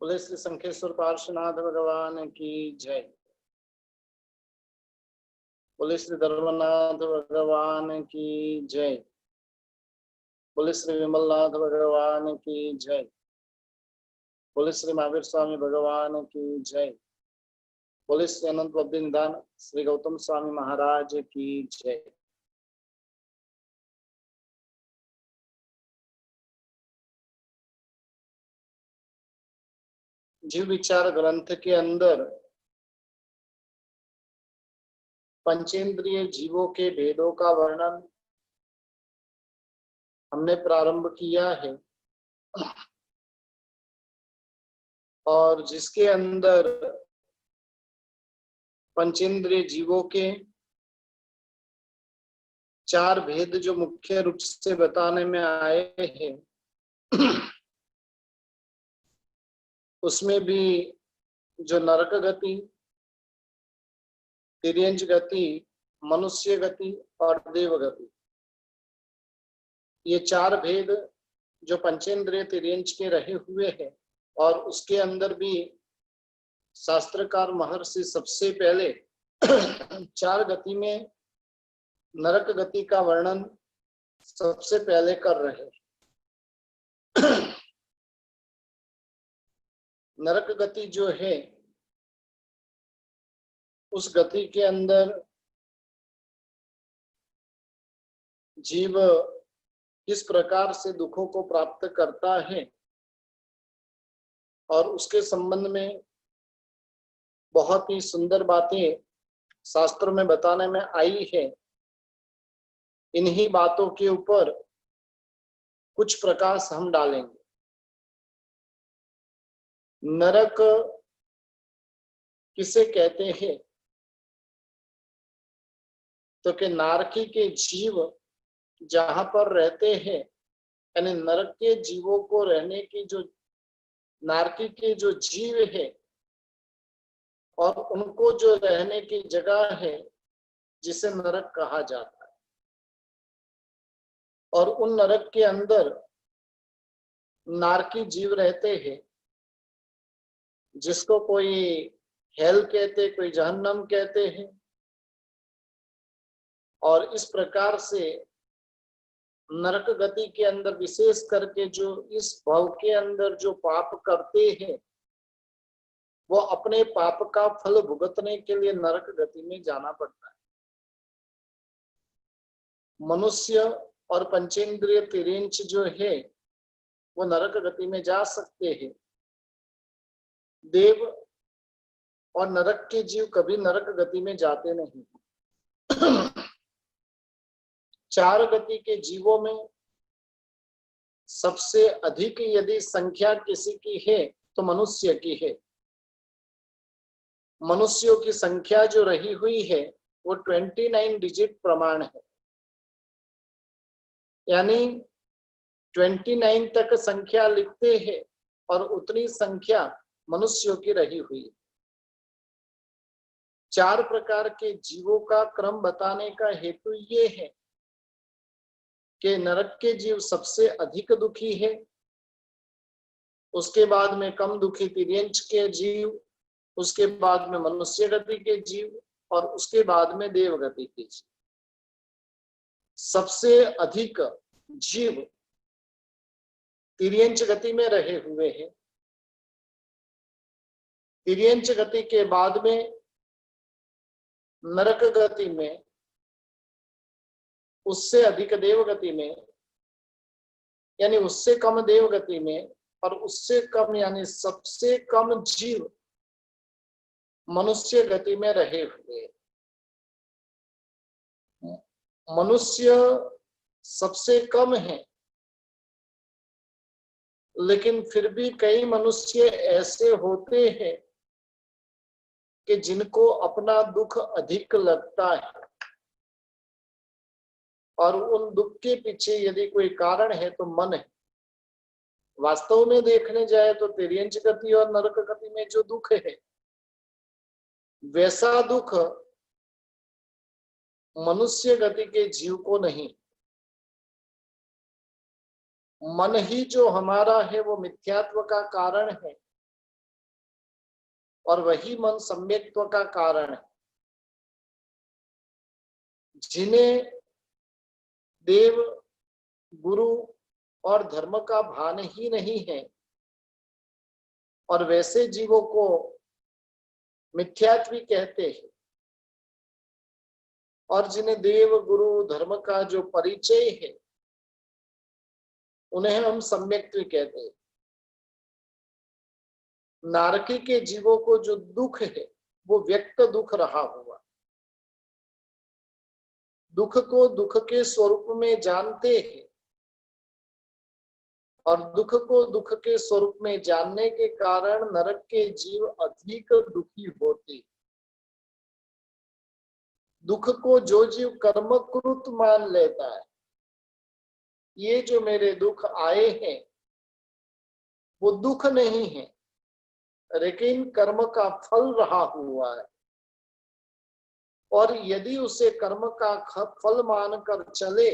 बोले श्री शंखेश्वर पार्श्वनाथ भगवान की जय। बोले श्री धर्मनाथ भगवान की जय। बोले श्री विमलनाथ भगवान की जय। बोले श्री महावीर स्वामी भगवान की जय। बोले श्री अनंत बुद्धि निधान श्री गौतम स्वामी महाराज की जय। जीव विचार ग्रंथ के अंदर पंचेंद्रिय जीवों के भेदों का वर्णन हमने प्रारंभ किया है और जिसके अंदर पंचेंद्रिय जीवों के चार भेद जो मुख्य रूप से बताने में आए हैं उसमें भी जो नरक गति, तिर्यंच गति, मनुष्य गति और देव गति, ये चार भेद जो पंचेंद्रिय तिर्यंच के रहे हुए हैं और उसके अंदर भी शास्त्रकार महर्षि सबसे पहले चार गति में नरक गति का वर्णन सबसे पहले कर रहे हैं। नरक गति जो है उस गति के अंदर जीव किस प्रकार से दुखों को प्राप्त करता है और उसके संबंध में बहुत ही सुंदर बातें शास्त्रों में बताने में आई है। इन्हीं बातों के ऊपर कुछ प्रकाश हम डालेंगे। नरक किसे कहते हैं तो कि नारकी के जीव जहां पर रहते हैं, यानी नरक के जीवों को रहने की जो नारकी के जो जीव है और उनको जो रहने की जगह है जिसे नरक कहा जाता है, और उन नरक के अंदर नारकी जीव रहते हैं जिसको कोई हेल कहते, कोई जहन्नम कहते हैं। और इस प्रकार से नरक गति के अंदर विशेष करके जो इस भव के अंदर जो पाप करते हैं वो अपने पाप का फल भुगतने के लिए नरक गति में जाना पड़ता है। मनुष्य और पंचेंद्रिय तिर्यंच जो है वो नरक गति में जा सकते हैं। देव और नरक के जीव कभी नरक गति में जाते नहीं। चार गति के जीवों में सबसे अधिक यदि संख्या किसी की है तो मनुष्य की है। मनुष्यों की संख्या जो रही हुई है वो 29 डिजिट प्रमाण है, यानी 29 तक संख्या लिखते हैं और उतनी संख्या मनुष्यों की रही हुई है। चार प्रकार के जीवों का क्रम बताने का हेतु ये है कि नरक के जीव सबसे अधिक दुखी है, उसके बाद में कम दुखी तिर्यंच के जीव, उसके बाद में मनुष्य गति के जीव और उसके बाद में देव गति के जीव। सबसे अधिक जीव तिर्यंच गति में रहे हुए हैं। तिर्यंच गति के बाद में नरक गति में, उससे अधिक देव गति में, यानी उससे कम देव गति में, और उससे कम यानी सबसे कम जीव मनुष्य गति में रहे हुए। मनुष्य सबसे कम है, लेकिन फिर भी कई मनुष्य ऐसे होते हैं कि जिनको अपना दुख अधिक लगता है और उन दुख के पीछे यदि कोई कारण है तो मन है। वास्तव में देखने जाए तो तिर्यंच गति और नरक गति में जो दुख है वैसा दुख मनुष्य गति के जीव को नहीं। मन ही जो हमारा है वो मिथ्यात्व का कारण है और वही मन सम्यक्त्व का कारण है। जिन्हें देव, गुरु और धर्म का भान ही नहीं है और वैसे जीवों को मिथ्यात्वी कहते हैं, और जिन्हें देव, गुरु, धर्म का जो परिचय है उन्हें हम सम्यक्त्वी कहते हैं। नारकी के जीवों को जो दुख है वो व्यक्त दुख रहा हुआ, दुख को दुख के स्वरूप में जानते हैं और दुख को दुख के स्वरूप में जानने के कारण नरक के जीव अधिक दुखी होते। दुख को जो जीव कर्मकृत मान लेता है, ये जो मेरे दुख आए हैं वो दुख नहीं है लेकिन कर्म का फल रहा हुआ है, और यदि उसे कर्म का फल मानकर चले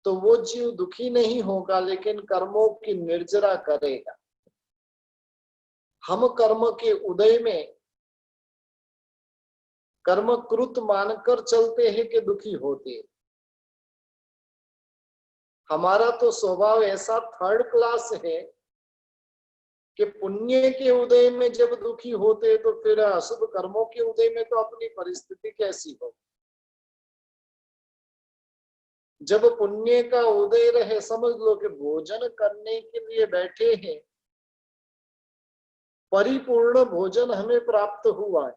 तो वो जीव दुखी नहीं होगा लेकिन कर्मों की निर्जरा करेगा। हम कर्म के उदय में कर्मकृत मानकर चलते हैं कि दुखी होते। हमारा तो स्वभाव ऐसा थर्ड क्लास है कि पुण्य के उदय में जब दुखी होते तो फिर अशुभ कर्मों के उदय में तो अपनी परिस्थिति कैसी हो। जब पुण्य का उदय रहे, समझ लो कि भोजन करने के लिए बैठे हैं, परिपूर्ण भोजन हमें प्राप्त हुआ है।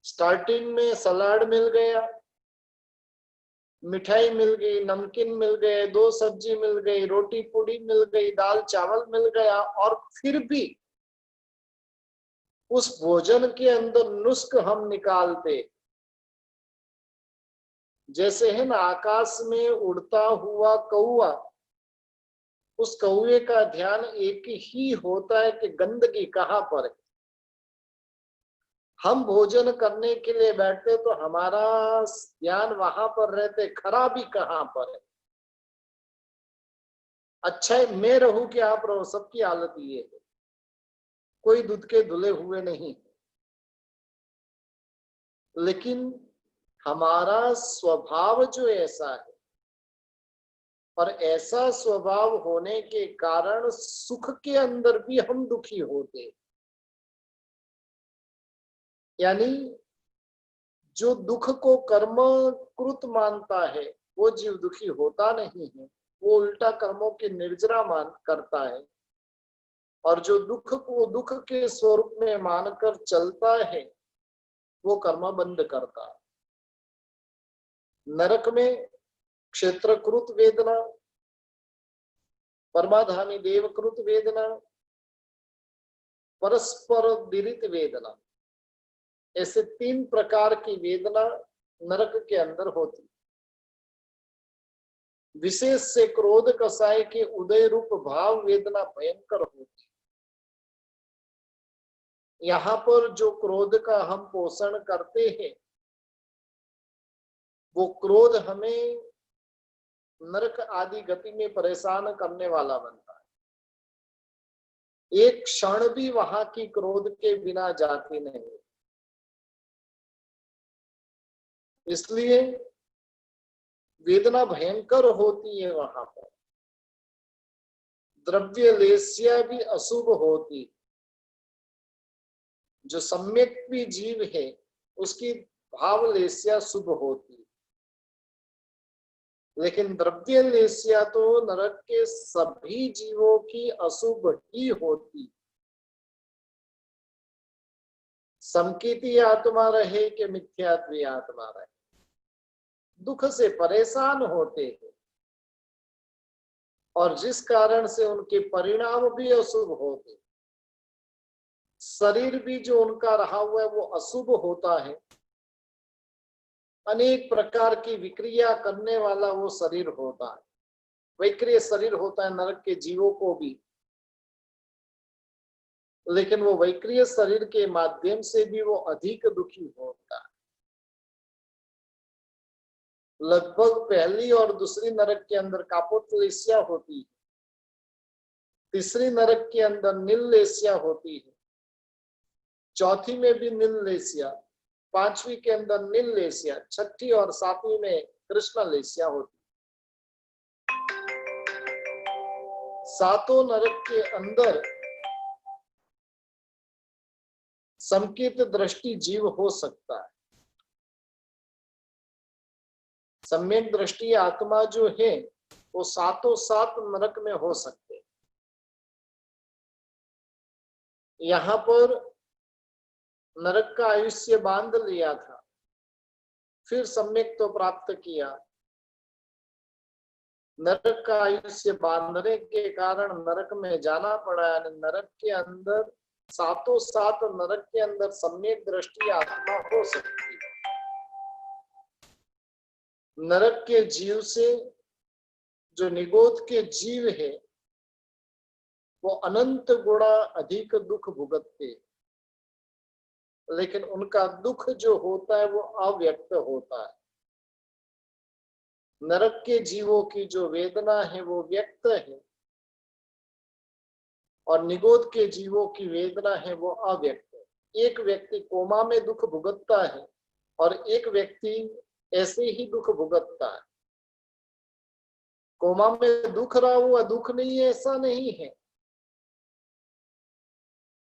स्टार्टिंग में सलाद मिल गया, मिठाई मिल गई, नमकीन मिल गए, 2 सब्जी मिल गई, रोटी पूड़ी मिल गई, दाल चावल मिल गया, और फिर भी उस भोजन के अंदर नुस्ख हम निकालते। जैसे है ना, आकाश में उड़ता हुआ कौवा, उस कौवे का ध्यान एक ही होता है कि गंदगी कहाँ पर है। हम भोजन करने के लिए बैठते तो हमारा ध्यान वहां पर रहते, खराबी कहाँ पर है। अच्छा है मैं रहूं कि आप रहो, सबकी हालत ये है, कोई दूध के धुले हुए नहीं। लेकिन हमारा स्वभाव जो ऐसा है, और ऐसा स्वभाव होने के कारण सुख के अंदर भी हम दुखी होते। यानी जो दुख को कर्मकृत मानता है वो जीव दुखी होता नहीं है, वो उल्टा कर्मों की निर्जरा मान करता है, और जो दुख को दुख के स्वरूप में मानकर चलता है वो कर्म बंद करता है। नरक में क्षेत्रकृत वेदना, परमाधामी देवकृत वेदना, परस्पर विदित वेदना, ऐसे 3 प्रकार की वेदना नरक के अंदर होती। विशेष से क्रोध कसाय के उदय रूप भाव वेदना भयंकर होती। यहाँ पर जो क्रोध का हम पोषण करते हैं वो क्रोध हमें नरक आदि गति में परेशान करने वाला बनता है। एक क्षण भी वहां की क्रोध के बिना जाती नहीं। इसलिए वेदना भयंकर होती है वहां पर। द्रव्य लेस्या भी अशुभ होती। जो सम्यक भी जीव है उसकी भाव लेस्या शुभ होती, लेकिन द्रव्य लेस्या तो नरक के सभी जीवों की अशुभ ही होती। संकीर्ति आत्मा रहे कि मिथ्यात्वी आत्मा रहे, दुख से परेशान होते हैं, और जिस कारण से उनके परिणाम भी अशुभ होते। शरीर भी जो उनका रहा हुआ है वो अशुभ होता है। अनेक प्रकार की विक्रिया करने वाला वो शरीर होता है, वैक्रिय शरीर होता है नरक के जीवों को भी। लेकिन वो वैक्रिय शरीर के माध्यम से भी वो अधिक दुखी होता है। लगभग पहली और दूसरी नरक के अंदर कापोतलेस्या होती है, तीसरी नरक के अंदर नीललेस्या होती है, चौथी में भी नीललेस्या, पांचवी के अंदर नीललेस्या, छठी और सातवीं में कृष्णलेस्या होती है। सातों नरक के अंदर संकीर्त दृष्टि जीव हो सकता है। सम्यक दृष्टि आत्मा जो है वो सातों सात नरक में हो सकते हैं। यहाँ पर नरक का आयुष्य बांध लिया था, फिर सम्यक तो प्राप्त किया। नरक का आयुष्य बांधने के कारण नरक में जाना पड़ा। नरक के अंदर सातों सात नरक के अंदर सम्यक दृष्टि आत्मा हो सकती है। नरक के जीव से जो निगोद के जीव है वो अनंत गुणा अधिक दुख भुगतते, लेकिन उनका दुख जो होता है वो अव्यक्त होता है। नरक के जीवों की जो वेदना है वो व्यक्त है और निगोद के जीवों की वेदना है वो अव्यक्त है। एक व्यक्ति कोमा में दुख भुगतता है और एक व्यक्ति ऐसे ही दुख भुगतता है। कोमा में दुख रहा हुआ दुख नहीं है ऐसा नहीं है,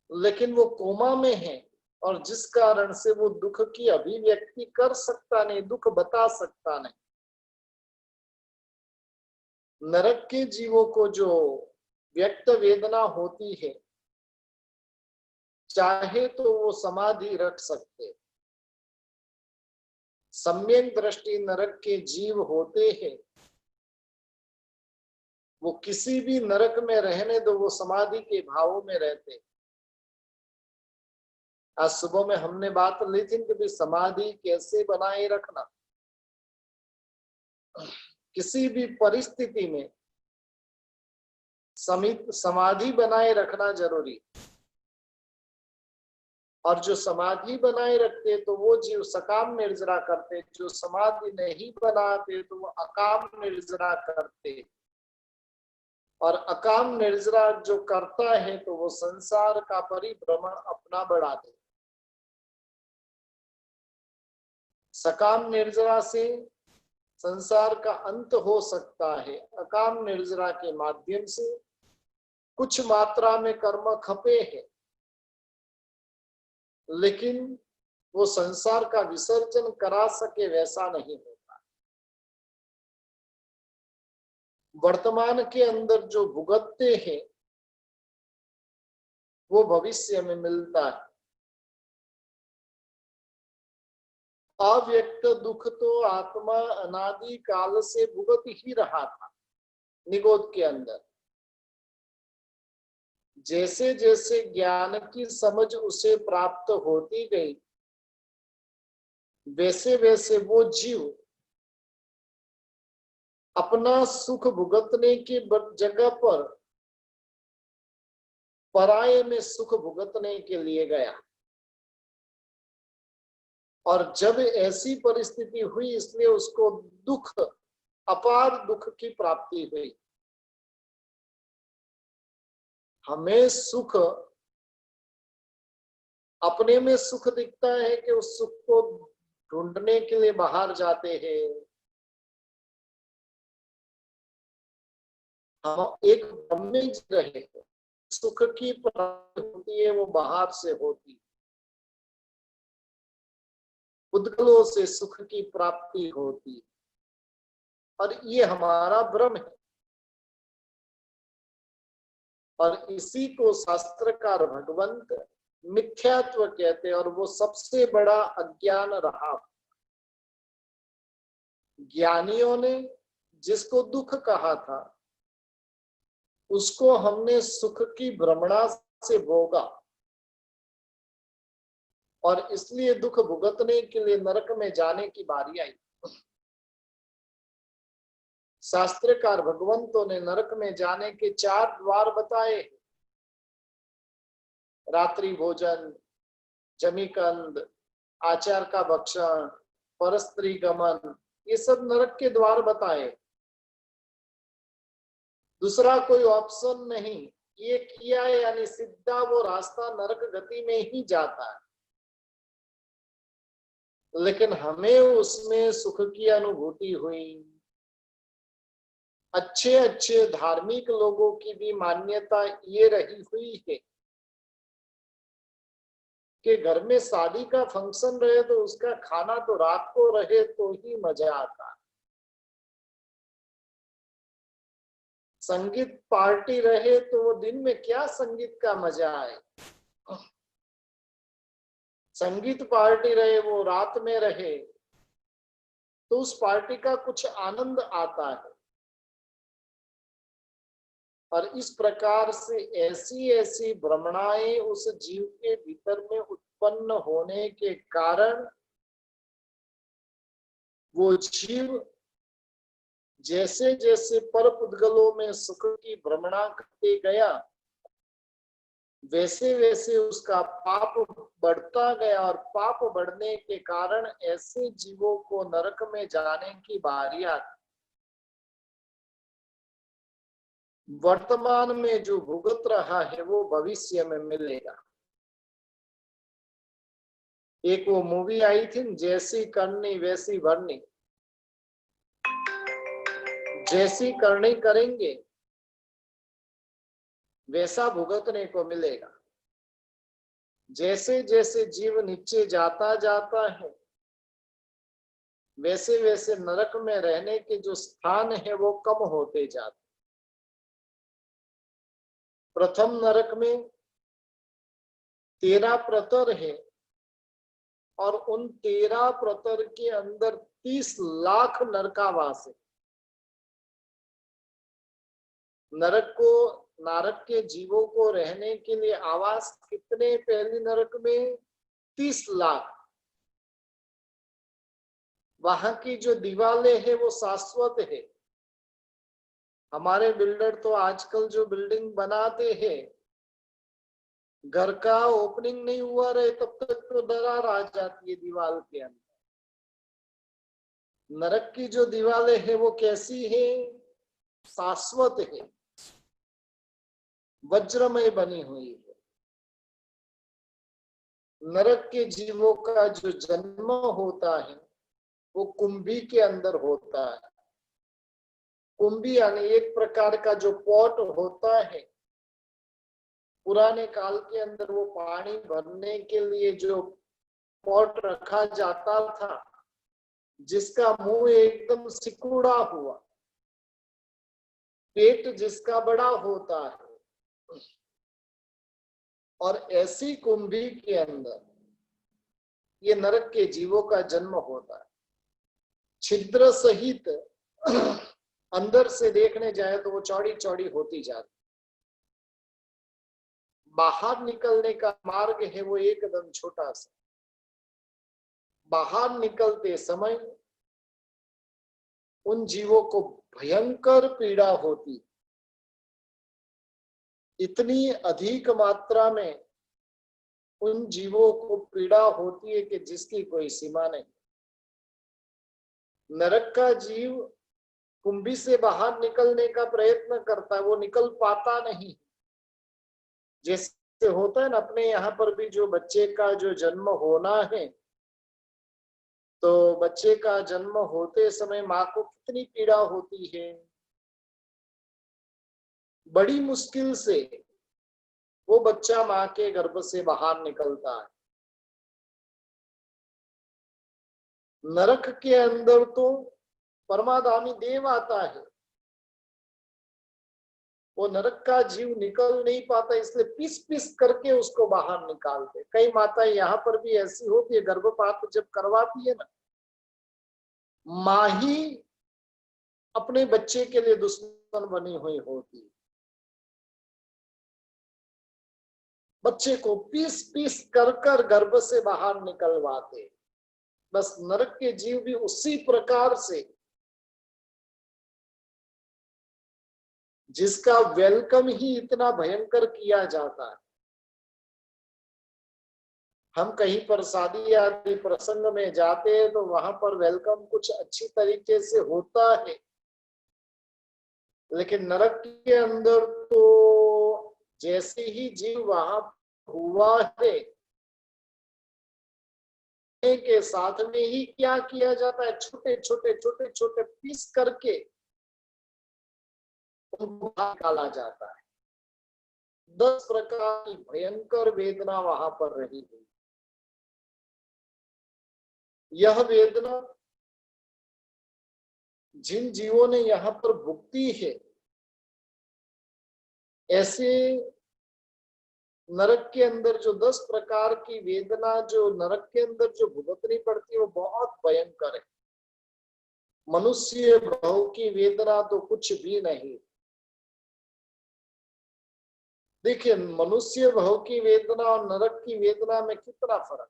लेकिन वो कोमा में है और जिस कारण से वो दुख की अभिव्यक्ति कर सकता नहीं, दुख बता सकता नहीं। नरक के जीवों को जो व्यक्त वेदना होती है, चाहे तो वो समाधि रख सकते। सम्यक दृष्टि नरक के जीव होते हैं, वो किसी भी नरक में रहने दो, वो समाधि के भावों में रहते। आज सुबह में हमने बात ली थी कि भी समाधि कैसे बनाए रखना। किसी भी परिस्थिति में समाधि बनाए रखना जरूरी। और जो समाधि बनाए रखते तो वो जीव सकाम निर्जरा करते, जो समाधि नहीं बनाते तो वो अकाम निर्जरा करते। और अकाम निर्जरा जो करता है तो वो संसार का परिभ्रमण अपना बढ़ाते। सकाम निर्जरा से संसार का अंत हो सकता है, अकाम निर्जरा के माध्यम से कुछ मात्रा में कर्म खपे हैं, लेकिन वो संसार का विसर्जन करा सके वैसा नहीं होता। वर्तमान के अंदर जो भुगतते हैं वो भविष्य में मिलता है। अव्यक्त दुख तो आत्मा अनादि काल से भुगत ही रहा था निगोद के अंदर। जैसे जैसे ज्ञान की समझ उसे प्राप्त होती गई, वैसे वैसे वो जीव अपना सुख भुगतने की जगह पर पराये में सुख भुगतने के लिए गया। और जब ऐसी परिस्थिति हुई इसलिए उसको दुख, अपार दुख की प्राप्ति हुई। हमें सुख अपने में सुख दिखता है कि उस सुख को ढूंढने के लिए बाहर जाते हैं। हम एक भ्रम में जी रहे हैं, सुख की प्राप्ति होती है वो बाहर से होती, उद्गलों से सुख की प्राप्ति होती, और ये हमारा भ्रम है। और इसी को शास्त्रकार भगवंत मिथ्यात्व कहते हैं और वो सबसे बड़ा अज्ञान रहा। ज्ञानियों ने जिसको दुख कहा था उसको हमने सुख की भ्रमणा से भोगा और इसलिए दुख भुगतने के लिए नरक में जाने की बारी आई। शास्त्रकार भगवंतों ने नरक में जाने के 4 द्वार बताए। रात्रि भोजन, जमीकंद, आचार का भक्षण, परस्त्री गमन, ये सब नरक के द्वार बताए। दूसरा कोई ऑप्शन नहीं। ये किया यानी सीधा वो रास्ता नरक गति में ही जाता है। लेकिन हमें उसमें सुख की अनुभूति हुई। अच्छे अच्छे धार्मिक लोगों की भी मान्यता ये रही हुई है कि घर में शादी का फंक्शन रहे तो उसका खाना तो रात को रहे तो ही मजा आता है। संगीत पार्टी रहे तो वो दिन में क्या संगीत का मजा आए। संगीत पार्टी रहे वो रात में रहे तो उस पार्टी का कुछ आनंद आता है। और इस प्रकार से ऐसी ऐसी भ्रमणाएं उस जीव के भीतर में उत्पन्न होने के कारण वो जीव जैसे जैसे पर पुद्गलों में सुख की भ्रमणा करते गया वैसे वैसे उसका पाप बढ़ता गया और पाप बढ़ने के कारण ऐसे जीवों को नरक में जाने की बारी आती। वर्तमान में जो भुगत रहा है वो भविष्य में मिलेगा। एक वो मूवी आई थी जैसी करनी वैसी भरनी। जैसी करनी करेंगे वैसा भुगतने को मिलेगा। जैसे जैसे जीव नीचे जाता जाता है वैसे वैसे नरक में रहने के जो स्थान है वो कम होते जाते। प्रथम नरक में 13 प्रतर है और उन 13 प्रतर के अंदर 30 लाख नरकावास है। नरक के जीवों को रहने के लिए आवास कितने पहले नरक में 30 लाख। वहां की जो दीवारें है वो शाश्वत है। हमारे बिल्डर तो आजकल जो बिल्डिंग बनाते हैं घर का ओपनिंग नहीं हुआ रहे तब तक तो दरार आ जाती है दीवार के अंदर। नरक की जो दीवारें है वो कैसी है? शाश्वत है, वज्रमय बनी हुई है। नरक के जीवों का जो जन्म होता है वो कुंभी के अंदर होता है। कुंभी यानी एक प्रकार का जो पॉट होता है। पुराने काल के अंदर वो पानी भरने के लिए जो पॉट रखा जाता था जिसका मुंह एकदम सिकुड़ा हुआ, पेट जिसका बड़ा होता है, और ऐसी कुंभी के अंदर ये नरक के जीवों का जन्म होता है। छिद्र सहित अंदर से देखने जाए तो वो चौड़ी चौड़ी होती जाती। बाहर निकलने का मार्ग है वो एकदम छोटा सा। बाहर निकलते समय उन जीवों को भयंकर पीड़ा होती। इतनी अधिक मात्रा में उन जीवों को पीड़ा होती है कि जिसकी कोई सीमा नहीं। नरक का जीव कुंभी से बाहर निकलने का प्रयत्न करता है, वो निकल पाता नहीं। जैसे होता है ना अपने यहाँ पर भी जो बच्चे का जो जन्म होना है तो बच्चे का जन्म होते समय माँ को कितनी पीड़ा होती है। बड़ी मुश्किल से वो बच्चा माँ के गर्भ से बाहर निकलता है। नरक के अंदर तो परमाधामी देव आता है, वो नरक का जीव निकल नहीं पाता इसलिए पीस पीस करके उसको बाहर निकालते। कई माताएं यहाँ पर भी ऐसी होती है गर्भपात जब करवाती है ना, माँ ही अपने बच्चे के लिए दुश्मन बनी हुई होती। बच्चे को पीस पीस कर कर गर्भ से बाहर निकलवाते। बस नरक के जीव भी उसी प्रकार से जिसका वेलकम ही इतना भयंकर किया जाता है। हम कहीं पर शादी आदि प्रसंग में जाते हैं तो वहां पर वेलकम कुछ अच्छी तरीके से होता है, लेकिन नरक के अंदर तो जैसे ही जीव वहां हुआ है के साथ में ही क्या किया जाता है, छोटे छोटे छोटे छोटे पीस करके उनको निकाला जाता है। 10 प्रकार की भयंकर वेदना वहां पर रही हुई। यह वेदना जिन जीवों ने यहाँ पर भुगती है, ऐसे नरक के अंदर जो 10 प्रकार की वेदना जो नरक के अंदर जो भुगतनी पड़ती है वो बहुत भयंकर है। मनुष्य भाव की वेदना तो कुछ भी नहीं। देखिए, मनुष्य भाव की वेदना और नरक की वेदना में कितना फर्क।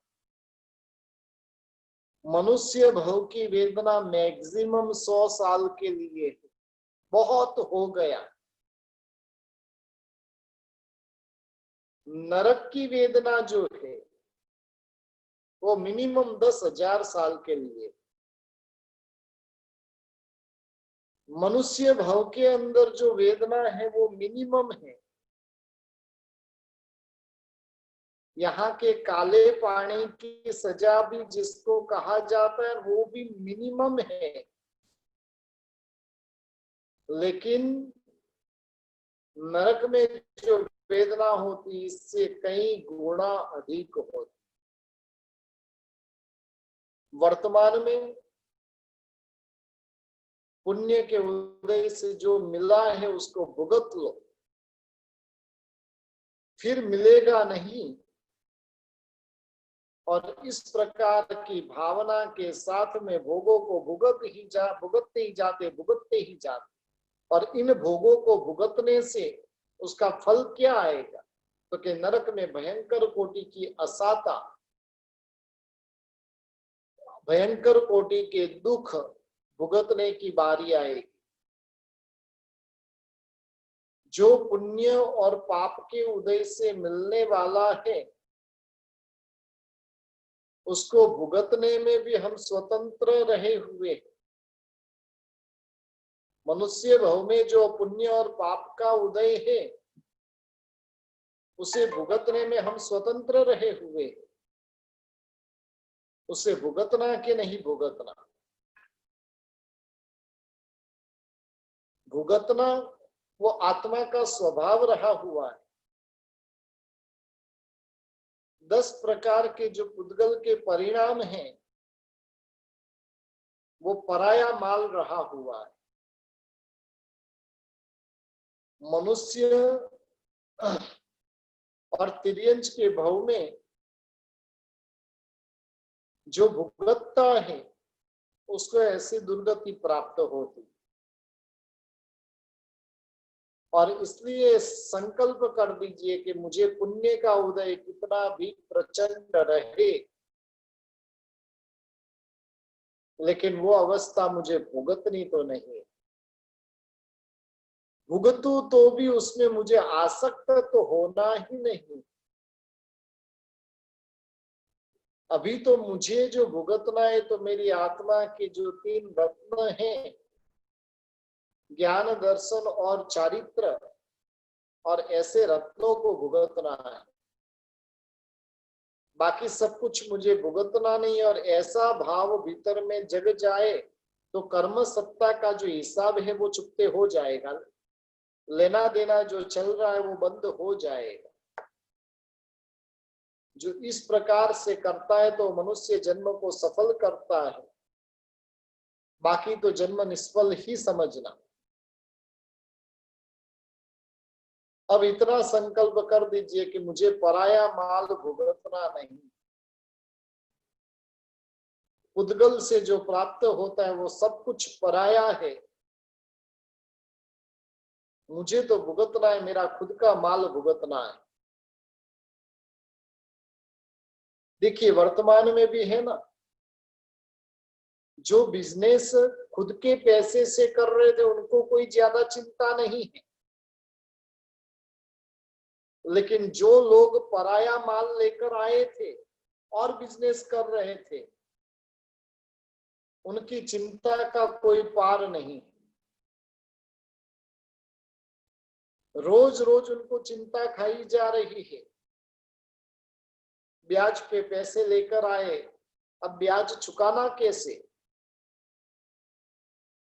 मनुष्य भाव की वेदना मैक्सिमम 100 साल के लिए है, बहुत हो गया। नरक की वेदना जो है वो मिनिमम 10,000 साल के लिए। मनुष्य भाव के अंदर जो वेदना है वो मिनिमम है। यहाँ के काले पानी की सजा भी जिसको कहा जाता है वो भी मिनिमम है, लेकिन नरक में जो वेदना होती इससे कई गुना अधिक होती। वर्तमान में पुण्य के उदय से जो मिला है उसको भुगत लो, फिर मिलेगा नहीं। और इस प्रकार की भावना के साथ में भोगों को भुगतते ही जाते। और इन भोगों को भुगतने से उसका फल क्या आएगा, तो कि नरक में भयंकर कोटि की असाता, भयंकर कोटि के दुख भुगतने की बारी आएगी। जो पुण्य और पाप के उदय से मिलने वाला है उसको भुगतने में भी हम स्वतंत्र रहे हुए। मनुष्य भाव में जो पुण्य और पाप का उदय है उसे भुगतने में हम स्वतंत्र रहे हुए। उसे भुगतना कि नहीं भुगतना, भुगतना वो आत्मा का स्वभाव रहा हुआ है। 10 प्रकार के जो पुद्गल के परिणाम हैं वो पराया माल रहा हुआ है। मनुष्य और तिर्यंच के भाव में जो भुगतता है उसको ऐसी दुर्गति प्राप्त होती। और इसलिए संकल्प कर दीजिए कि मुझे पुण्य का उदय कितना भी प्रचंड रहे, लेकिन वो अवस्था मुझे भुगतनी तो नहीं। भुगतू तो भी उसमें मुझे आसक्त तो होना ही नहीं। अभी तो मुझे जो भुगतना है तो मेरी आत्मा के जो 3 रत्न हैं, ज्ञान, दर्शन और चारित्र, और ऐसे रत्नों को भुगतना है। बाकी सब कुछ मुझे भुगतना नहीं। और ऐसा भाव भीतर में जग जाए तो कर्म सत्ता का जो हिसाब है वो चुपते हो जाएगा। लेना देना जो चल रहा है वो बंद हो जाएगा। जो इस प्रकार से करता है तो मनुष्य जन्म को सफल करता है, बाकी तो जन्म निष्फल ही समझना। अब इतना संकल्प कर दीजिए कि मुझे पराया माल भुगतना नहीं। उद्गल से जो प्राप्त होता है वो सब कुछ पराया है, मुझे तो भुगतना है, मेरा खुद का माल भुगतना है। देखिए, वर्तमान में भी है ना, जो बिजनेस खुद के पैसे से कर रहे थे उनको कोई ज्यादा चिंता नहीं है, लेकिन जो लोग पराया माल लेकर आए थे और बिजनेस कर रहे थे उनकी चिंता का कोई पार नहीं। रोज रोज उनको चिंता खाई जा रही है। ब्याज पे पैसे लेकर आए, अब ब्याज चुकाना कैसे?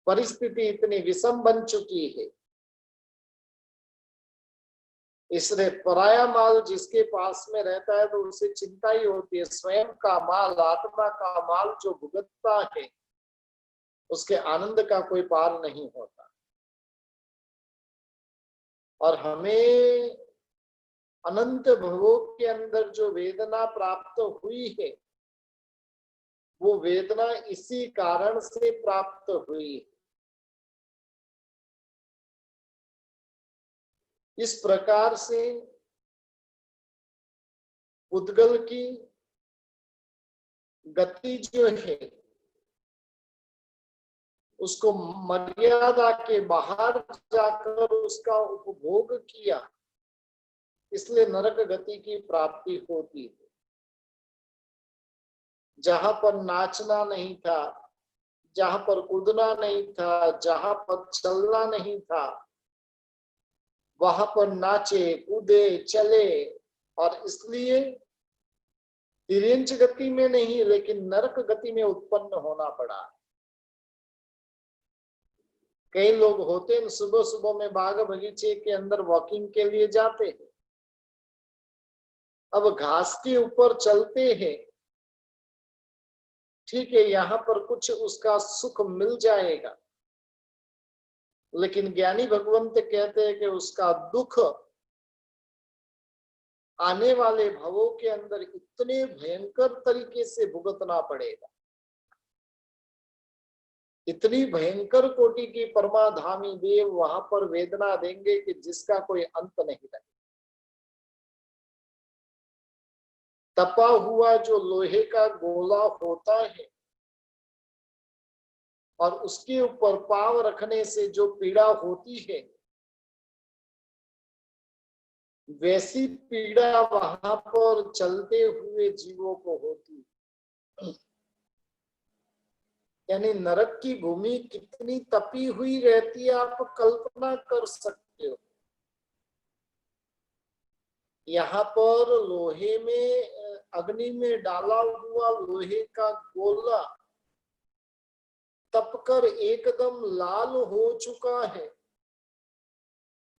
परिस्थिति इतनी विषम बन चुकी है। इसलिए पराया माल जिसके पास में रहता है तो उसे चिंता ही होती है। स्वयं का माल, आत्मा का माल जो भुगतता है, उसके आनंद का कोई पार नहीं होता। और हमें अनंत भवों के अंदर जो वेदना प्राप्त हुई है, वो वेदना इसी कारण से प्राप्त हुई है। इस प्रकार से उद्गल की गति जो है, उसको मर्यादा के बाहर जाकर उसका उपभोग किया, इसलिए नरक गति की प्राप्ति होती है। जहां पर नाचना नहीं था, जहां पर कूदना नहीं था, जहां पर चलना नहीं था, वहां पर नाचे कूदे चले, और इसलिए तिर्यंच गति में नहीं लेकिन नरक गति में उत्पन्न होना पड़ा। कई लोग होते हैं सुबह सुबह में बाग बगीचे के अंदर वॉकिंग के लिए जाते हैं, अब घास के ऊपर चलते हैं, ठीक है, यहाँ पर कुछ उसका सुख मिल जाएगा, लेकिन ज्ञानी भगवंत कहते हैं कि उसका दुख आने वाले भवों के अंदर इतने भयंकर तरीके से भुगतना पड़ेगा, इतनी भयंकर कोटि की परमाधामी देव वहां पर वेदना देंगे कि जिसका कोई अंत नहीं रहेगा। तपा हुआ जो लोहे का गोला होता है और उसके ऊपर पांव रखने से जो पीड़ा होती है, वैसी पीड़ा वहां पर चलते हुए जीवों को होती है। यानी नरक की भूमि कितनी तपी हुई रहती है, आप कल्पना कर सकते हो। यहाँ पर लोहे में, अग्नि में डाला हुआ लोहे का गोला तपकर एकदम लाल हो चुका है,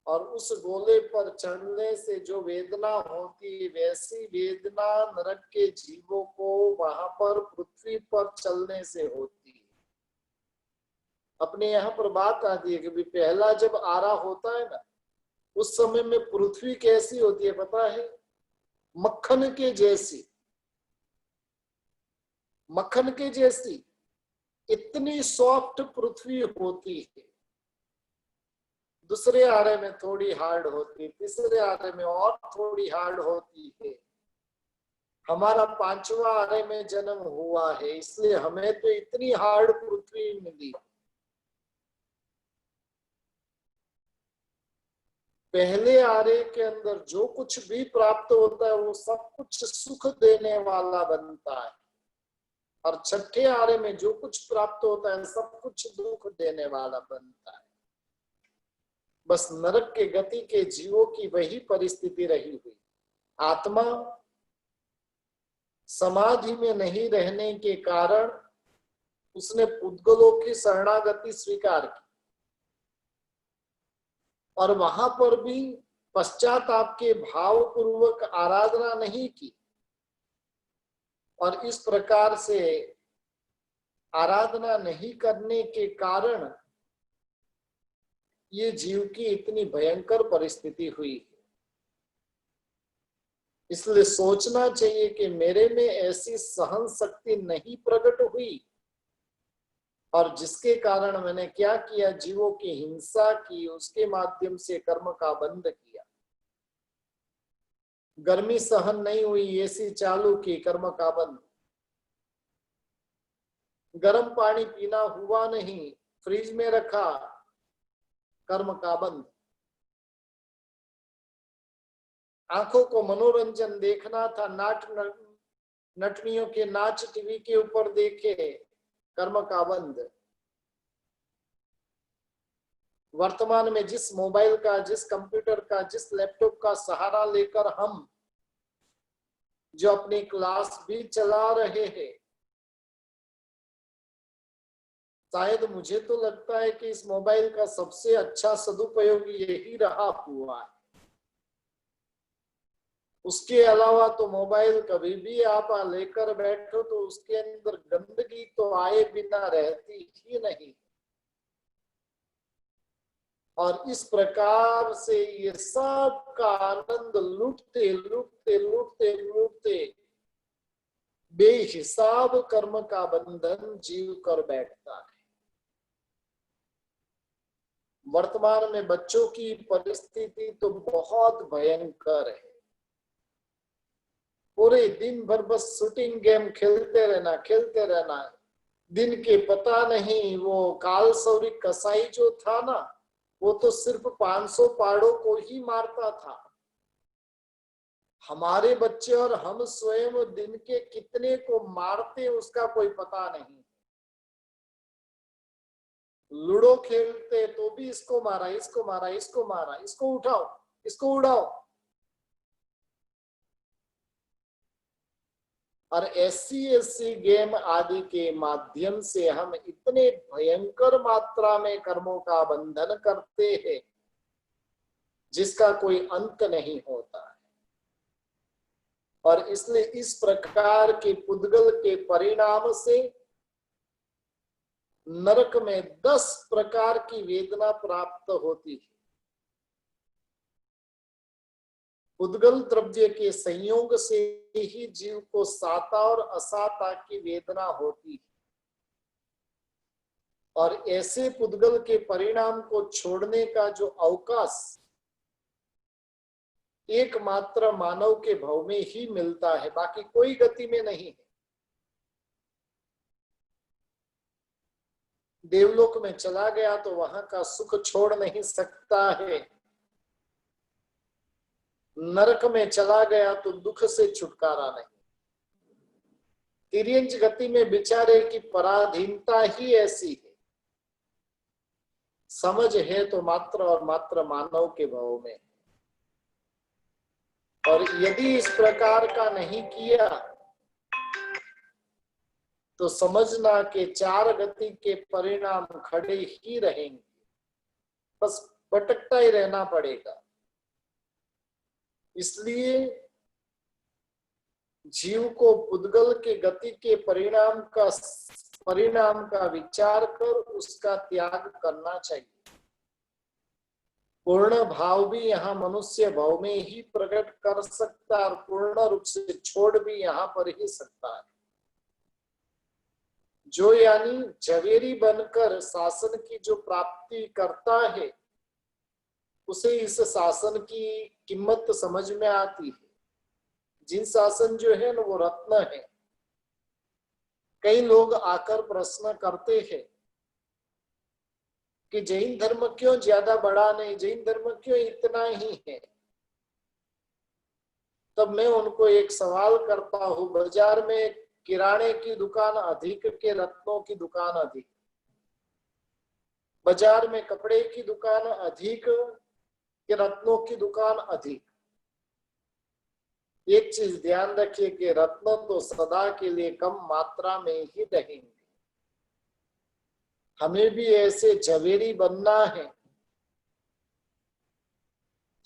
और उस गोले पर चढ़ने से जो वेदना होती है, वैसी वेदना नरक के जीवों को वहां पर पृथ्वी पर चलने से होती है। अपने यहाँ पर बात आती है कि पहला जब आरा होता है ना, उस समय में पृथ्वी कैसी होती है पता है? मक्खन के जैसी, मक्खन के जैसी इतनी सॉफ्ट पृथ्वी होती है। दूसरे आरे में थोड़ी हार्ड होती है, तीसरे आरे में और थोड़ी हार्ड होती है। हमारा 5वां आरे में जन्म हुआ है, इसलिए हमें तो इतनी हार्ड पृथ्वी मिली। पहले आरे के अंदर जो कुछ भी प्राप्त होता है वो सब कुछ सुख देने वाला बनता है, और छठे आरे में जो कुछ प्राप्त होता है सब कुछ दुख देने वाला बनता है। बस नरक के गति के जीवों की वही परिस्थिति रही हुई। आत्मा समाधि में नहीं रहने के कारण उसने पुद्गलों की शरणागति स्वीकार की, और वहां पर भी पश्चाताप के भाव पूर्वक आराधना नहीं की, और इस प्रकार से आराधना नहीं करने के कारण ये जीव की इतनी भयंकर परिस्थिति हुई। इसलिए सोचना चाहिए कि मेरे में ऐसी सहन शक्ति नहीं प्रकट हुई, और जिसके कारण मैंने क्या किया, जीवों की हिंसा की, उसके माध्यम से कर्म का बंध किया। गर्मी सहन नहीं हुई, एसी चालू की, कर्म का बंद। गर्म पानी पीना हुआ नहीं, फ्रिज में रखा, कर्म का बंद। आंखों को मनोरंजन देखना था, नटनियों के नाच टीवी के ऊपर देखे, कर्म का बंद। वर्तमान में जिस मोबाइल का, जिस कंप्यूटर का, जिस लैपटॉप का सहारा लेकर हम जो अपनी क्लास भी चला रहे हैं, शायद मुझे तो लगता है कि इस मोबाइल का सबसे अच्छा सदुपयोग यही रहा हुआ है। उसके अलावा तो मोबाइल कभी भी आप लेकर बैठो तो उसके अंदर गंदगी तो आए बिना रहती ही नहीं। और इस प्रकार से ये सब का आनंद लूटते लूटते लूटते लूटते बेहिसाब कर्म का बंधन जीव कर बैठता है। वर्तमान में बच्चों की परिस्थिति तो बहुत भयंकर है। पूरे दिन भर बस शूटिंग गेम खेलते रहना। दिन के पता नहीं, वो काल सौरी कसाई जो था ना, वो तो सिर्फ 500 पाड़ों को ही मारता था। हमारे बच्चे और हम स्वयं दिन के कितने को मारते उसका कोई पता नहीं। लूडो खेलते तो भी इसको मारा, इसको मारा, इसको मारा, इसको उठाओ, इसको उड़ाओ। और ऐसी गेम आदि के माध्यम से हम इतने भयंकर मात्रा में कर्मों का बंधन करते हैं जिसका कोई अंत नहीं होता है। और इसलिए इस प्रकार के पुद्गल के परिणाम से नरक में 10 प्रकार की वेदना प्राप्त होती है। पुद्गल द्रव्य के संयोग से ही जीव को साता और असाता की वेदना होती है। और ऐसे पुद्गल के परिणाम को छोड़ने का जो अवकाश एकमात्र मानव के भाव में ही मिलता है, बाकी कोई गति में नहीं है। देवलोक में चला गया तो वहां का सुख छोड़ नहीं सकता है, नरक में चला गया तो दुख से छुटकारा नहीं। तिर्यंच गति में बेचारे की पराधीनता ही ऐसी है। समझ है तो मात्र और मात्र मानव के भाव में। और यदि इस प्रकार का नहीं किया तो समझना के 4 गति के परिणाम खड़े ही रहेंगे, बस भटकता ही रहना पड़ेगा। इसलिए जीव को पुद्गल के गति के परिणाम का विचार कर उसका त्याग करना चाहिए। पूर्ण भाव भी यहाँ मनुष्य भाव में ही प्रकट कर सकता है और पूर्ण रूप से छोड़ भी यहाँ पर ही सकता है। जो यानी झवेरी बनकर शासन की जो प्राप्ति करता है उसे इस शासन की कीमत समझ में आती है। जिन शासन जो है ना वो रत्न है। कई लोग आकर प्रश्न करते हैं कि जैन धर्म क्यों ज्यादा बड़ा नहीं, जैन धर्म क्यों इतना ही है। तब मैं उनको एक सवाल करता हूँ, बाजार में किराने की दुकान अधिक के रत्नों की दुकान अधिक, बाजार में कपड़े की दुकान अधिक के रत्नों की दुकान अधिक। एक चीज ध्यान रखिए कि रत्न तो सदा के लिए कम मात्रा में ही रहेंगे। हमें भी ऐसे झवेरी बनना है।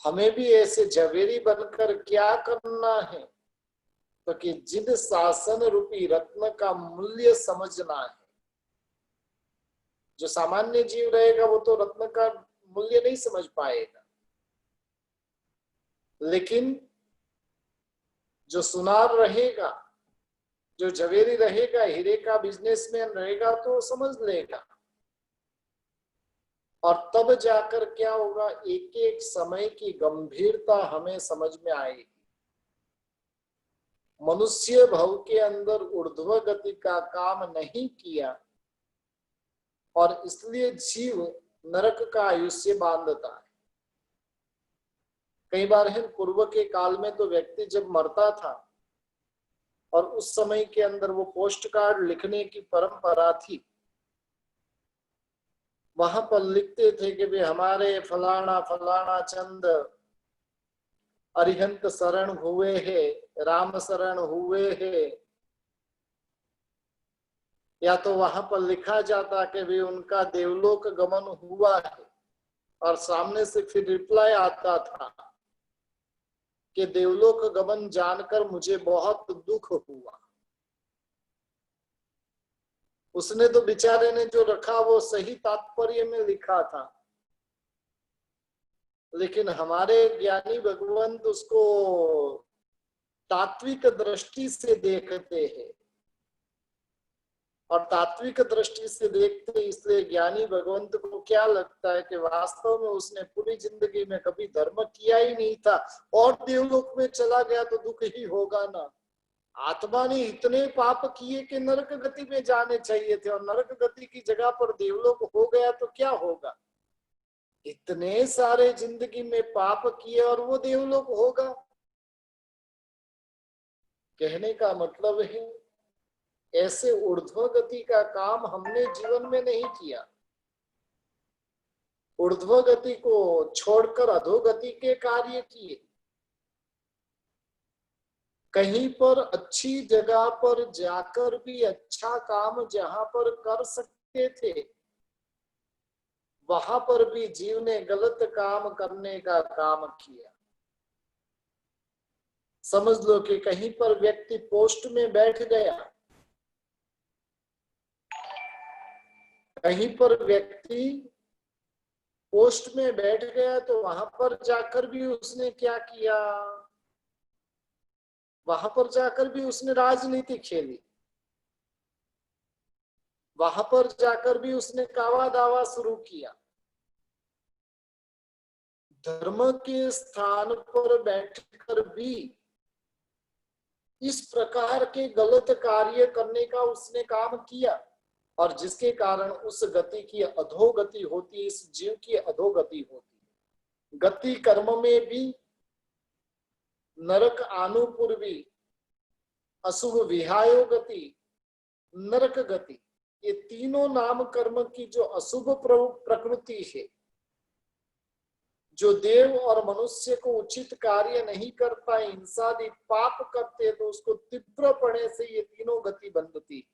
हमें भी ऐसे झवेरी बनकर क्या करना है तो कि जिन शासन रूपी रत्न का मूल्य समझना है। जो सामान्य जीव रहेगा वो तो रत्न का मूल्य नहीं समझ पाएगा, लेकिन जो सुनार रहेगा, जो झवेरी रहेगा, हीरे का बिजनेसमैन रहेगा तो समझ लेगा। और तब जाकर क्या होगा, एक एक समय की गंभीरता हमें समझ में आएगी। मनुष्य भव के अंदर ऊर्ध्व गति का काम नहीं किया और इसलिए जीव नरक का आयुष्य बांधता है। कई बार है पूर्व के काल में तो व्यक्ति जब मरता था और उस समय के अंदर वो पोस्ट कार्ड लिखने की परंपरा थी। वहां पर लिखते थे कि वे हमारे फलाना फलाना चंद अरिहंत शरण हुए हैं, राम शरण हुए हैं, या तो वहां पर लिखा जाता कि वे उनका देवलोक गमन हुआ है, और सामने से फिर रिप्लाई आता था कि देवलोक गमन जानकर मुझे बहुत दुख हुआ। उसने तो बेचारे ने जो रखा वो सही तात्पर्य में लिखा था, लेकिन हमारे ज्ञानी भगवंत उसको तात्विक दृष्टि से देखते हैं, और तात्विक दृष्टि से देखते इसलिए ज्ञानी भगवंत को क्या लगता है कि वास्तव में उसने पूरी जिंदगी में कभी धर्म किया ही नहीं था, और देवलोक में चला गया तो दुख ही होगा ना। आत्मा ने इतने पाप किए कि नरक गति में जाने चाहिए थे, और नरक गति की जगह पर देवलोक हो गया तो क्या होगा। इतने सारे जिंदगी में पाप किए और वो देवलोक होगा। कहने का मतलब है ऐसे ऊर्ध्व गति का काम हमने जीवन में नहीं किया। ऊर्ध्व गति को छोड़कर अधोगति के कार्य किए। कहीं पर अच्छी जगह पर जाकर भी अच्छा काम जहां पर कर सकते थे, वहां पर भी जीव ने गलत काम करने का काम किया। समझ लो कि कहीं पर व्यक्ति पोस्ट में बैठ गया, कहीं पर व्यक्ति पोस्ट में बैठ गया, तो वहां पर जाकर भी उसने क्या किया, वहां पर जाकर भी उसने राजनीति खेली, वहां पर जाकर भी उसने कावा दावा शुरू किया। धर्म के स्थान पर बैठकर भी इस प्रकार के गलत कार्य करने का उसने काम किया, और जिसके कारण उस गति की अधोगति होती, इस जीव की अधोगति होती। गति कर्म में भी नरक आनुपूर्वी, अशुभ विहायो गति, नरक गति, ये तीनों नाम कर्म की जो अशुभ प्रकृति है, जो देव और मनुष्य को उचित कार्य नहीं करता, हिंसादि पाप करते, तो उसको तीव्र पड़े से ये तीनों गति बंधती।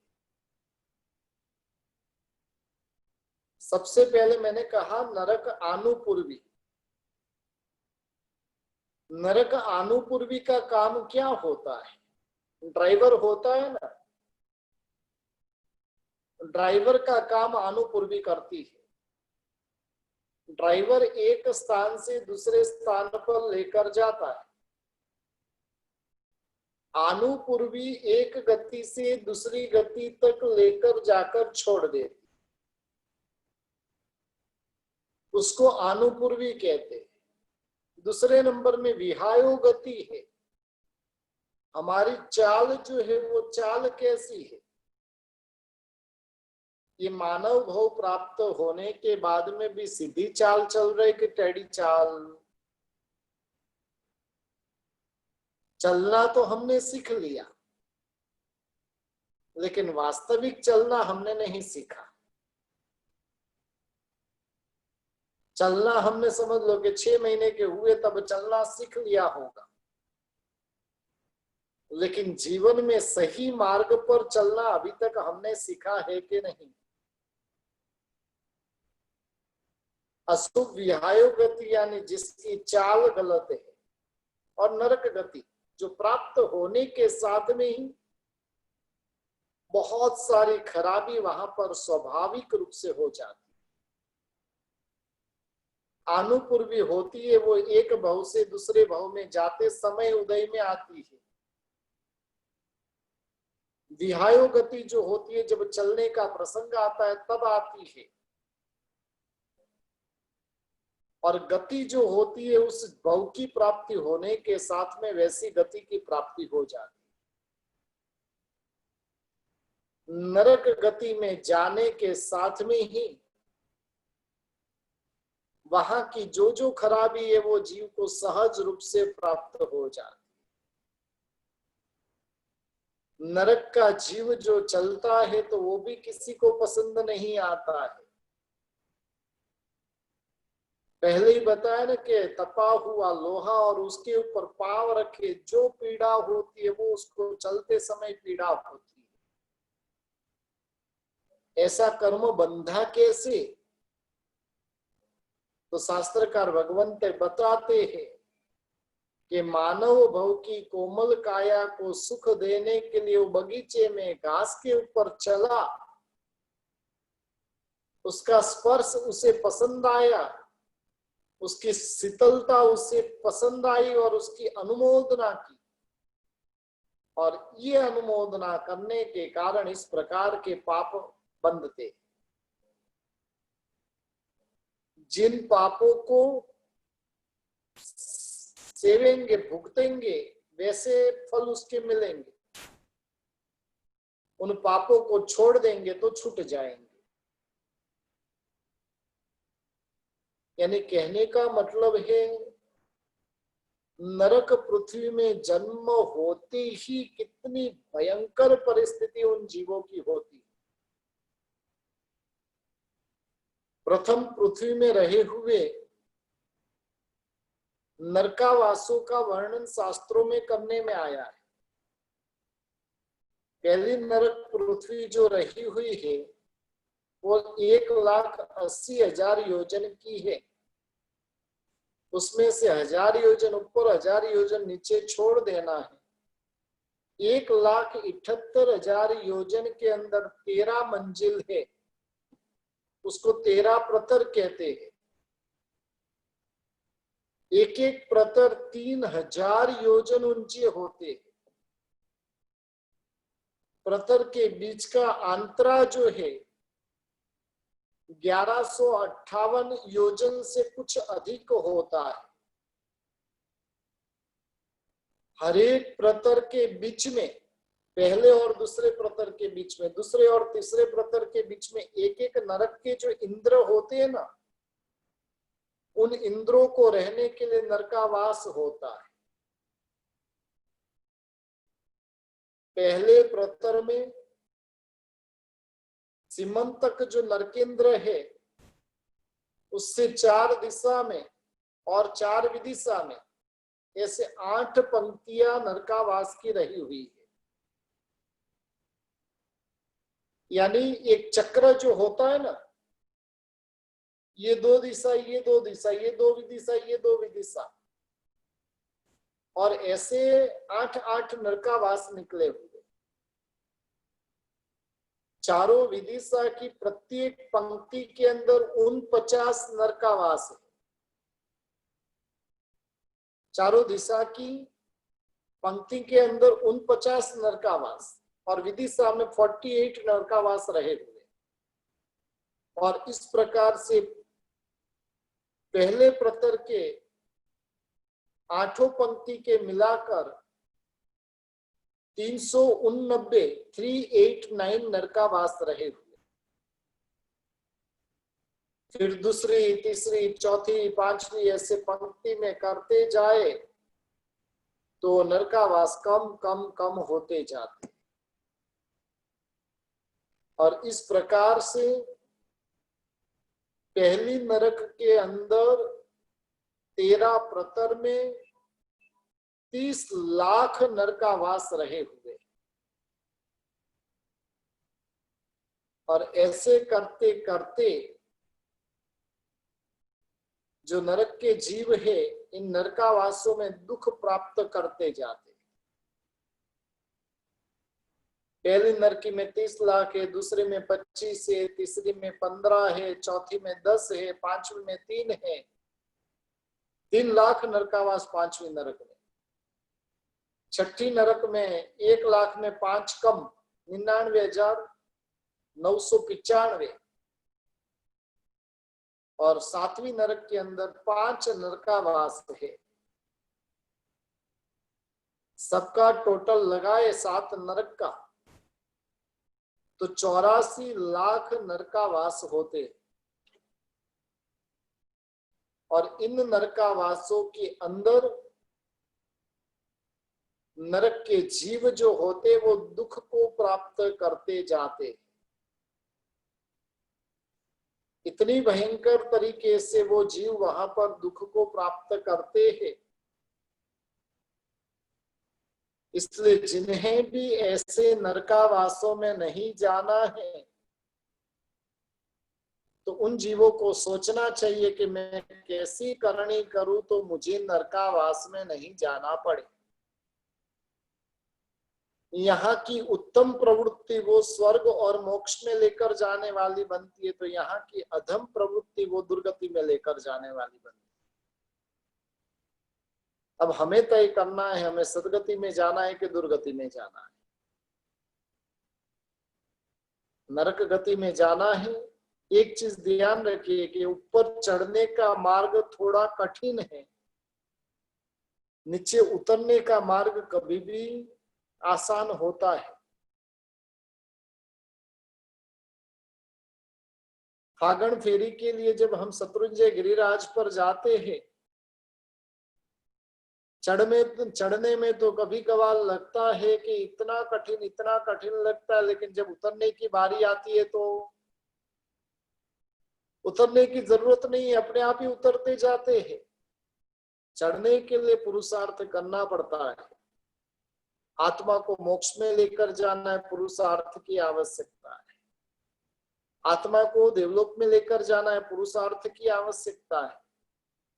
सबसे पहले मैंने कहा नरक आनुपूर्वी। नरक आनुपूर्वी का काम क्या होता है? ड्राइवर होता है ना, ड्राइवर का काम आनुपूर्वी करती है। ड्राइवर एक स्थान से दूसरे स्थान पर लेकर जाता है। आनुपूर्वी एक गति से दूसरी गति तक लेकर जाकर छोड़ देती, उसको आनुपूर्वी कहते हैं। दूसरे नंबर में विहायो गति है। हमारी चाल जो है वो चाल कैसी है? ये मानव भाव प्राप्त होने के बाद में भी सीधी चाल चल रही कि टेढ़ी चाल? चलना तो हमने सीख लिया, लेकिन वास्तविक चलना हमने नहीं सीखा। चलना हमने समझ लो कि 6 महीने के हुए तब चलना सीख लिया होगा, लेकिन जीवन में सही मार्ग पर चलना अभी तक हमने सीखा है कि नहीं? अशुभ विहायो गति यानी जिसकी चाल गलत है, और नरक गति जो प्राप्त होने के साथ में ही बहुत सारी खराबी वहां पर स्वाभाविक रूप से हो जाती। आनुपूर्वी होती है, वो एक भाव से दूसरे भाव में जाते समय उदय में आती है। विहायो गति जो होती है जब चलने का प्रसंग आता है तब आती है, और गति जो होती है उस भाव की प्राप्ति होने के साथ में वैसी गति की प्राप्ति हो जाती। नरक गति में जाने के साथ में ही वहां की जो जो खराबी है वो जीव को सहज रूप से प्राप्त हो जाती। नरक का जीव जो चलता है तो वो भी किसी को पसंद नहीं आता है, पहले ही बताया ना कि तपा हुआ लोहा और उसके ऊपर पांव रखे जो पीड़ा होती है वो उसको चलते समय पीड़ा होती है। ऐसा कर्म बंधा कैसे? तो शास्त्रकार भगवंत बताते हैं कि मानव भव की कोमल काया को सुख देने के लिए वो बगीचे में घास के ऊपर चला, उसका स्पर्श उसे पसंद आया, उसकी शीतलता उसे पसंद आई और उसकी अनुमोदना की, और ये अनुमोदना करने के कारण इस प्रकार के पाप बंधते। जिन पापों को सेवेंगे भुगतेंगे वैसे फल उसके मिलेंगे, उन पापों को छोड़ देंगे तो छूट जाएंगे। यानी कहने का मतलब है नरक पृथ्वी में जन्म होते ही कितनी भयंकर परिस्थिति उन जीवों की होती। प्रथम पृथ्वी में रहे हुए नरकावासों का वर्णन शास्त्रों में करने में आया है। पहली नरक पृथ्वी जो रही हुई है वो 1,80,000 योजन की है। उसमें से 1000 योजन ऊपर 1000 योजन नीचे छोड़ देना है। 1,78,000 योजन के अंदर 13 मंजिल है, उसको 13 प्रतर कहते हैं। एक एक प्रतर 3000 योजन ऊंचे होते हैं। प्रतर के बीच का अंतरा जो है 1158 योजन से कुछ अधिक होता है। हर एक प्रतर के बीच में, पहले और दूसरे प्रतर के बीच में, दूसरे और तीसरे प्रतर के बीच में एक एक नरक के जो इंद्र होते हैं ना, उन इंद्रों को रहने के लिए नरकावास होता है। पहले प्रतर में सीमंतक जो नरकेंद्र है उससे 4 दिशा में और 4 विदिशा में ऐसे 8 पंक्तियां नरकावास की रही हुई है। यानी एक चक्र जो होता है ना, ये 2 दिशा, ये 2 दिशा, ये 2 विदिशा, ये 2 विदिशा, और ऐसे 8-8 नरकावास निकले हुए। चारों विदिशा की प्रत्येक पंक्ति के अंदर 49 नरकावास है। चारों दिशा की पंक्ति के अंदर 49 नरकावास और विदिशा में 48 नरकावास रहे हुए। और इस प्रकार से पहले प्रतर के 8 पंक्ति के मिलाकर 389 नरकावास रहे हुए। फिर दूसरी, तीसरी, चौथी, पांचवी ऐसे पंक्ति में करते जाए तो नरकावास कम कम कम होते जाते। और इस प्रकार से पहली नरक के अंदर 13 प्रतर में 30 लाख नरकावास रहे हुए। और ऐसे करते करते जो नरक के जीव है इन नरकावासों में दुख प्राप्त करते जाते। पहली नरकी में 30 लाख है, दूसरे में 25 है, तीसरी में 15 है, चौथी में 10 है, पांचवी में 3 है। 3 लाख नरकावास पांचवी नरक में। छठी नरक में 1 लाख में 5 कम 99,995। और 7वीं नरक के अंदर 5 नरकावास है। सबका टोटल लगाए 7 नरक का तो 84 लाख नरकावास होते। और इन नरकावासों के अंदर नरक के जीव जो होते वो दुख को प्राप्त करते जाते। इतनी भयंकर तरीके से वो जीव वहां पर दुख को प्राप्त करते हैं। इसलिए जिन्हें भी ऐसे नरकावासों में नहीं जाना है, तो उन जीवों को सोचना चाहिए कि मैं कैसी करनी करूं तो मुझे नरकावास में नहीं जाना पड़े। यहाँ की उत्तम प्रवृत्ति वो स्वर्ग और मोक्ष में लेकर जाने वाली बनती है, तो यहाँ की अधम प्रवृत्ति वो दुर्गति में लेकर जाने वाली बनती है। अब हमें तय करना है, हमें सदगति में जाना है कि दुर्गति में जाना है। नरक गति में जाना है। एक चीज ध्यान रखिए कि ऊपर चढ़ने का मार्ग थोड़ा कठिन है, नीचे उतरने का मार्ग कभी भी आसान होता है। फागण फेरी के लिए जब हम शत्रुंजय गिरिराज पर जाते हैं, चढ़ने में तो कभी कभार लगता है कि इतना कठिन लगता है, लेकिन जब उतरने की बारी आती है तो उतरने की जरूरत नहीं है, अपने आप ही उतरते जाते हैं। चढ़ने के लिए पुरुषार्थ करना पड़ता है। आत्मा को मोक्ष में लेकर जाना है, पुरुषार्थ की आवश्यकता है। आत्मा को देवलोक में लेकर जाना है, पुरुषार्थ की आवश्यकता है।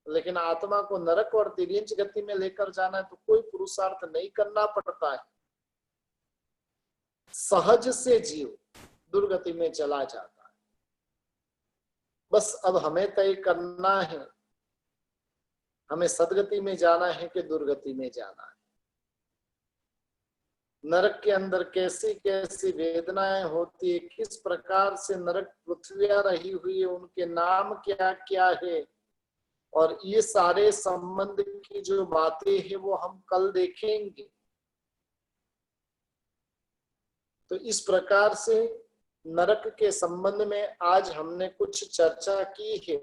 लेकिन आत्मा को नरक और तिर्यंच गति में लेकर जाना है तो कोई पुरुषार्थ नहीं करना पड़ता है। सहज से जीव दुर्गति में चला जाता है। बस अब हमें तय करना है, हमें सदगति में जाना है कि दुर्गति में जाना है। नरक के अंदर कैसी कैसी वेदनाएं होती है, किस प्रकार से नरक पृथ्वियां रही हुई है, उनके नाम क्या क्या है, और ये सारे संबंध की जो बातें हैं वो हम कल देखेंगे। तो इस प्रकार से नरक के संबंध में आज हमने कुछ चर्चा की है।